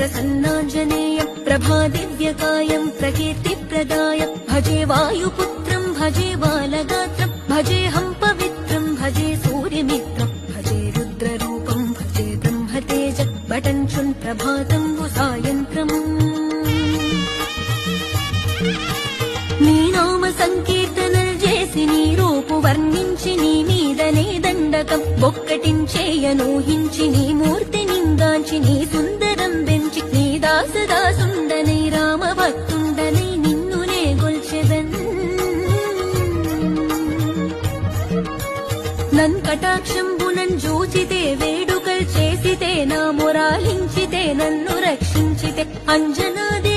प्रसन्नाञ्जनेयं प्रभादिव्यकायं प्रकीर्तिप्रदाय भजे वायुपुत्रं भजे बालगात्रं भजेऽहं पवित्रं भजे सूर्यमित्रं भजे रुद्ररूपं भजे ब्रह्मतेज बटञ्चुन् प्रभातं सायन्त्रम् నీ నామ సంకీర్తనలు చేసి నీ రూపు వర్ణించి నీ మీదనే దండకం ఒక్కటించేయనూహించి నీ మూర్తి నిందాంచి నీ సుందరం పెంచి నీ దాసదాసుండనై రామ భక్తుండనై నిన్నునే గొల్చెదన్ నన్ కటాక్షంబునన్ జూచితే వేడుకల్ చేసితే నా మొరాలించితే నన్ను రక్షించితే అంజనాది